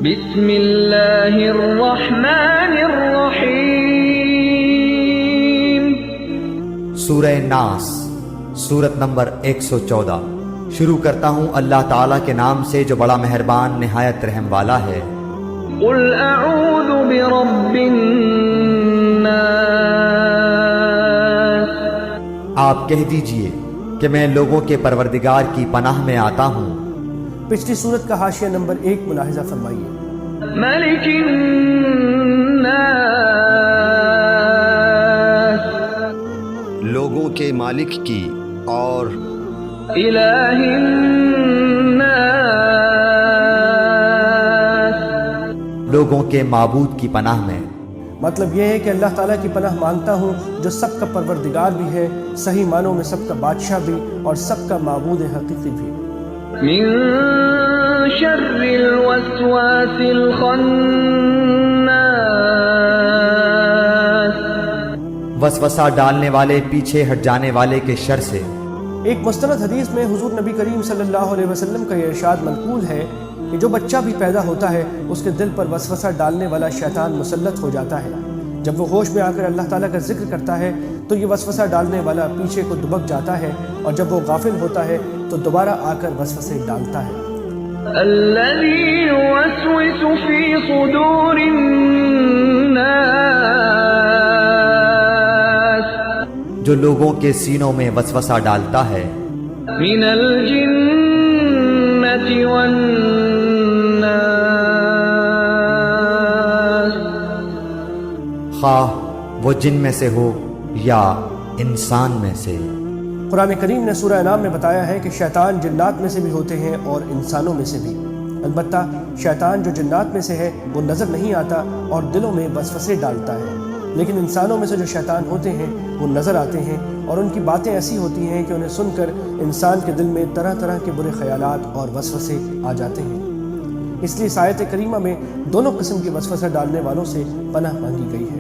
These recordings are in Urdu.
بسم اللہ الرحمن الرحیم۔ سورہ ناس، سورت نمبر 114۔ شروع کرتا ہوں اللہ تعالیٰ کے نام سے جو بڑا مہربان نہایت رحم والا ہے۔ قل اعوذ برب الناس، آپ کہہ دیجئے کہ میں لوگوں کے پروردگار کی پناہ میں آتا ہوں۔ پچھلی سورت کا حاشیہ نمبر 1 ملاحظہ فرمائیے۔ ملک الناس، لوگوں کے مالک کی اور الہ الناس، لوگوں کے معبود کی پناہ میں۔ مطلب یہ ہے کہ اللہ تعالیٰ کی پناہ مانگتا ہوں جو سب کا پروردگار بھی ہے، صحیح معنوں میں سب کا بادشاہ بھی اور سب کا معبود حقیقی بھی۔ من شر الوسواس الخناس، وسوسہ ڈالنے والے پیچھے ہٹ جانے والے کے شر سے۔ ایک مستند حدیث میں حضور نبی کریم صلی اللہ علیہ وسلم کا یہ ارشاد منقول ہے کہ جو بچہ بھی پیدا ہوتا ہے اس کے دل پر وسوسہ ڈالنے والا شیطان مسلط ہو جاتا ہے۔ جب وہ ہوش میں آ کر اللہ تعالیٰ کا ذکر کرتا ہے تو یہ وسوسہ ڈالنے والا پیچھے کو دبک جاتا ہے، اور جب وہ غافل ہوتا ہے تو دوبارہ آ کر وسوسے ڈالتا ہے۔ الذي يوسوس في صدور الناس، جو لوگوں کے سینوں میں وسوسہ ڈالتا ہے، من الجنة والناس، خواہ وہ جن میں سے ہو یا انسان میں سے۔ قرآن کریم نے سورہ انعام میں بتایا ہے کہ شیطان جنات میں سے بھی ہوتے ہیں اور انسانوں میں سے بھی۔ البتہ شیطان جو جنات میں سے ہے وہ نظر نہیں آتا اور دلوں میں وسوسے ڈالتا ہے، لیکن انسانوں میں سے جو شیطان ہوتے ہیں وہ نظر آتے ہیں، اور ان کی باتیں ایسی ہوتی ہیں کہ انہیں سن کر انسان کے دل میں طرح طرح کے برے خیالات اور وسوسے آ جاتے ہیں۔ اس لیے اس آیت کریمہ میں دونوں قسم کے وسوسہ ڈالنے والوں سے پناہ مانگی گئی ہے۔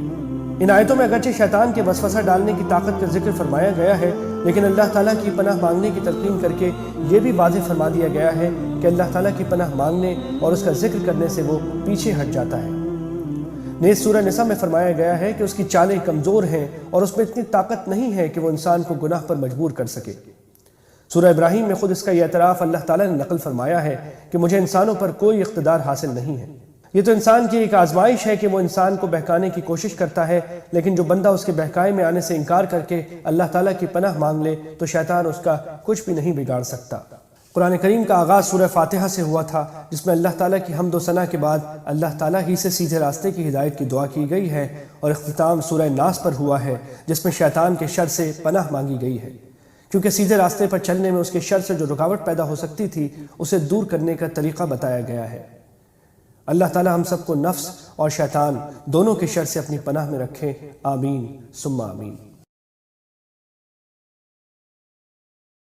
ان آیتوں میں اگرچہ شیطان کے وسوسہ ڈالنے کی طاقت کا ذکر فرمایا گیا ہے، لیکن اللہ تعالیٰ کی پناہ مانگنے کی تلقین کر کے یہ بھی واضح فرما دیا گیا ہے کہ اللہ تعالیٰ کی پناہ مانگنے اور اس کا ذکر کرنے سے وہ پیچھے ہٹ جاتا ہے۔ نیز سورہ نساء میں فرمایا گیا ہے کہ اس کی چالیں کمزور ہیں اور اس میں اتنی طاقت نہیں ہے کہ وہ انسان کو گناہ پر مجبور کر سکے۔ سورہ ابراہیم میں خود اس کا یہ اعتراف اللہ تعالیٰ نے نقل فرمایا ہے کہ مجھے انسانوں پر کوئی اقتدار حاصل نہیں ہے۔ یہ تو انسان کی ایک آزمائش ہے کہ وہ انسان کو بہکانے کی کوشش کرتا ہے، لیکن جو بندہ اس کے بہکائے میں آنے سے انکار کر کے اللہ تعالیٰ کی پناہ مانگ لے تو شیطان اس کا کچھ بھی نہیں بگاڑ سکتا۔ قرآن کریم کا آغاز سورہ فاتحہ سے ہوا تھا، جس میں اللہ تعالیٰ کی حمد و ثنا کے بعد اللہ تعالیٰ ہی سے سیدھے راستے کی ہدایت کی دعا کی گئی ہے، اور اختتام سورہ ناس پر ہوا ہے جس میں شیطان کے شر سے پناہ مانگی گئی ہے، کیونکہ سیدھے راستے پر چلنے میں اس کے شر سے جو رکاوٹ پیدا ہو سکتی تھی اسے دور کرنے کا طریقہ بتایا گیا ہے۔ اللہ تعالیٰ ہم سب کو نفس اور شیطان دونوں کے شر سے اپنی پناہ میں رکھے، آمین ثم آمین۔